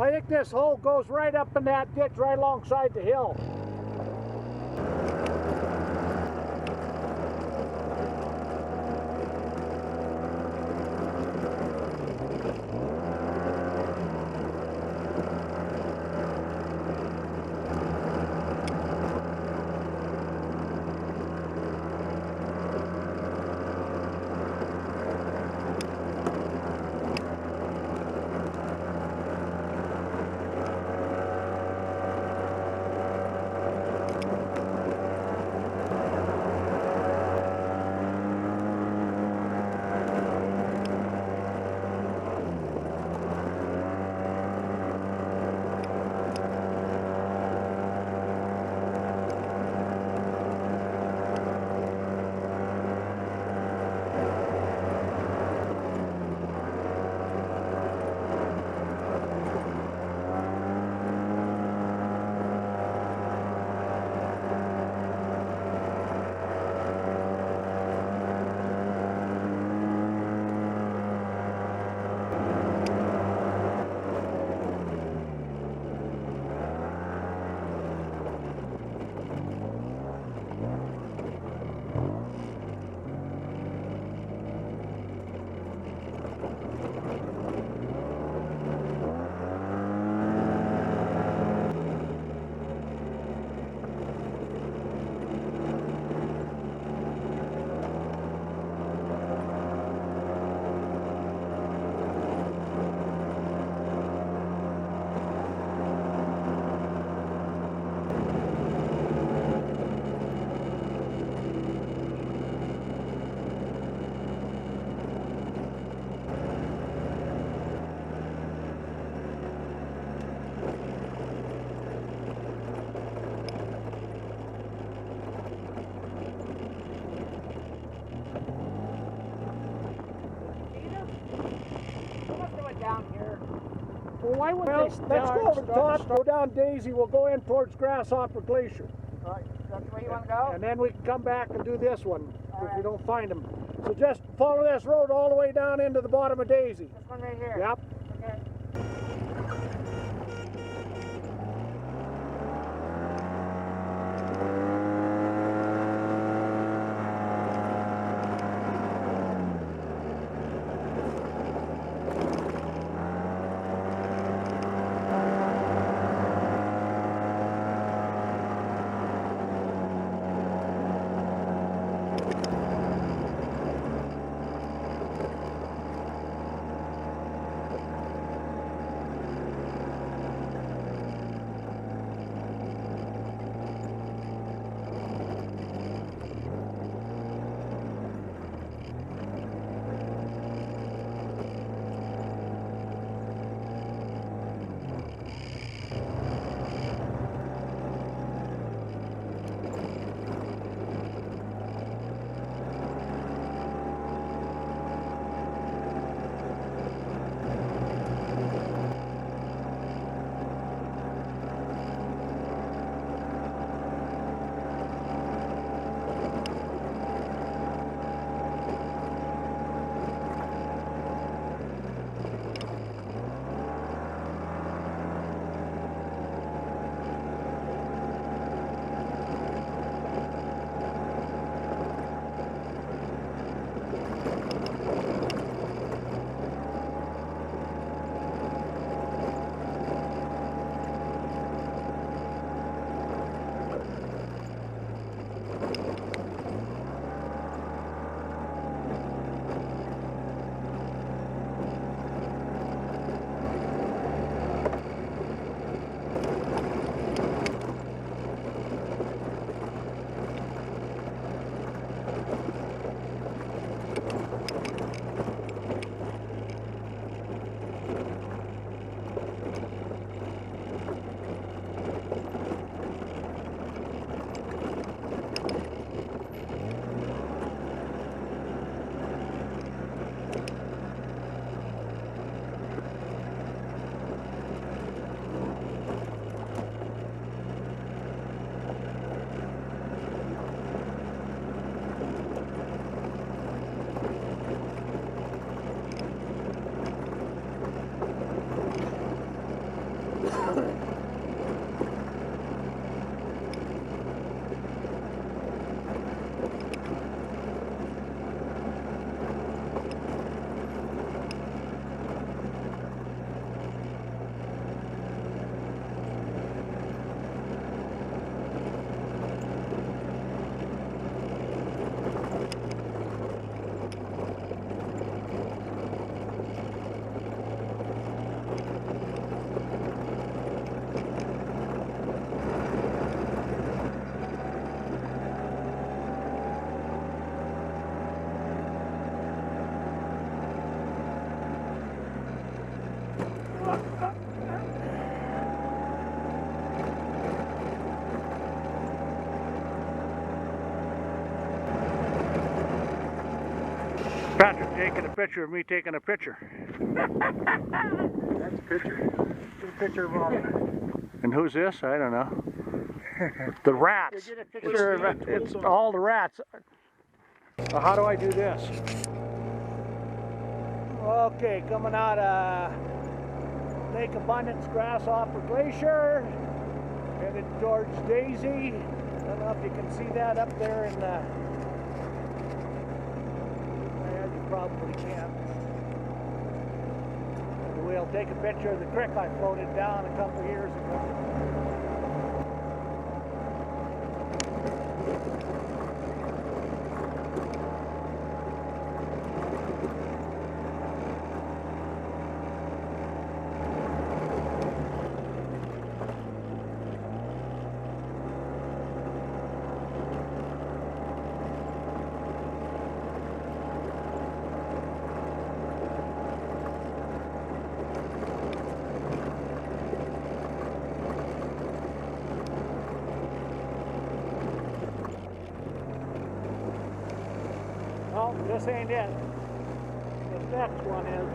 I think this hole goes right up in that ditch right alongside the hill. Well, why would let's go over the top, go down Daisy, we'll go in towards Grasshopper Glacier. Right, that's the way you want to go? And then we can come back and do this one if we don't find them. So just follow this road all the way down into the bottom of Daisy. This one right here? Yep. Okay. Patrick taking a picture of me taking a picture. That's a picture. Get a picture of Robin. And who's this? I don't know. The rats. It's all the rats. So how do I do this? Okay, coming out of Lake Abundance Grasshopper Glacier, headed towards Daisy. I don't know if you can see that up there in the... Yeah, you probably can. We'll take a picture of the creek I floated down a couple years ago. Oh, this ain't it. This next one is.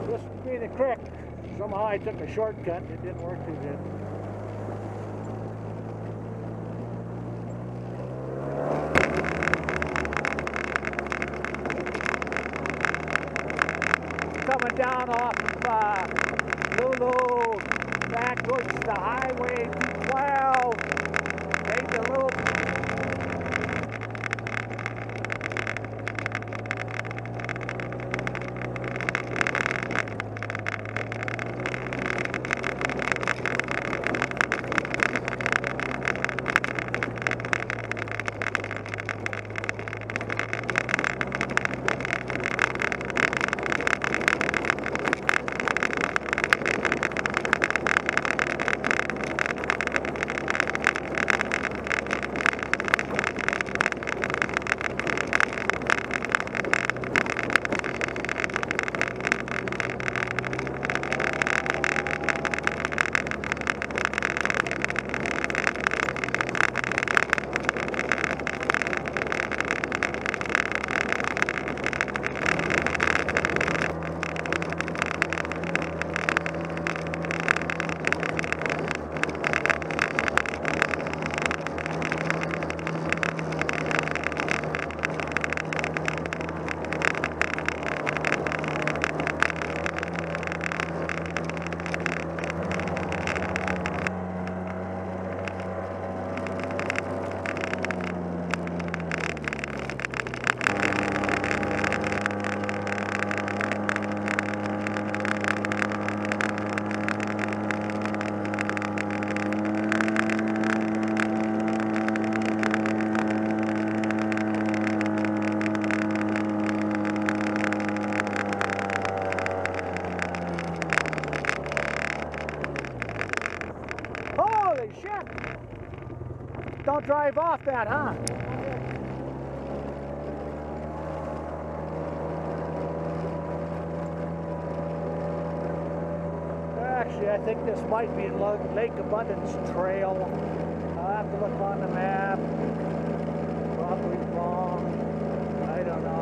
This would be the creek. Somehow I took a shortcut. It didn't work too good. Coming down off Lulu back towards the highway 212. Made the little Don't drive off that, huh? Actually, I think this might be Lake Abundance Trail. I'll have to look on the map. Probably wrong. I don't know.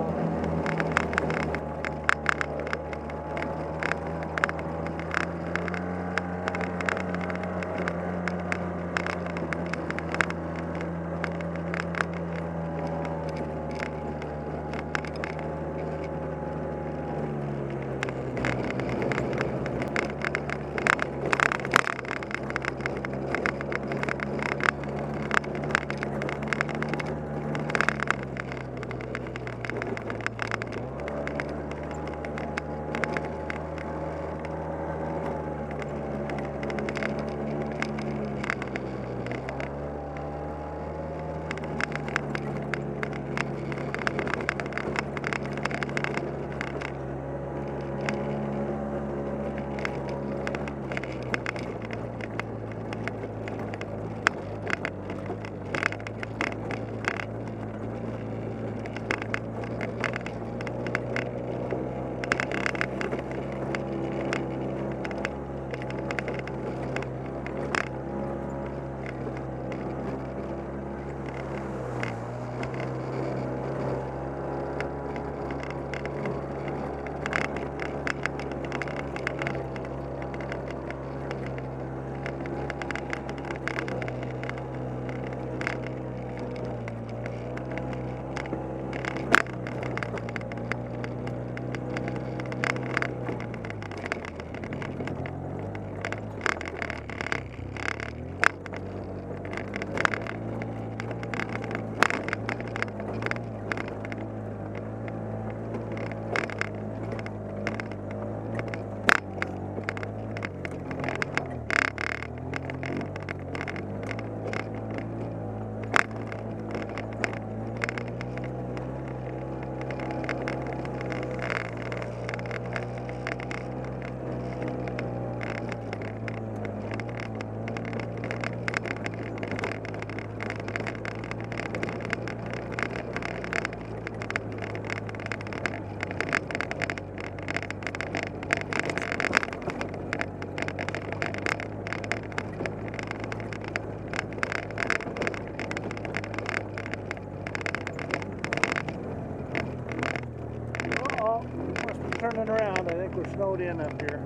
Must be turning around. I think we're snowed in up here.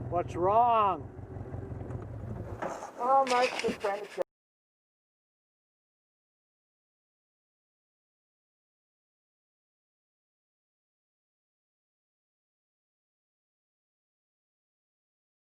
What's wrong? Oh, Mike's just trying to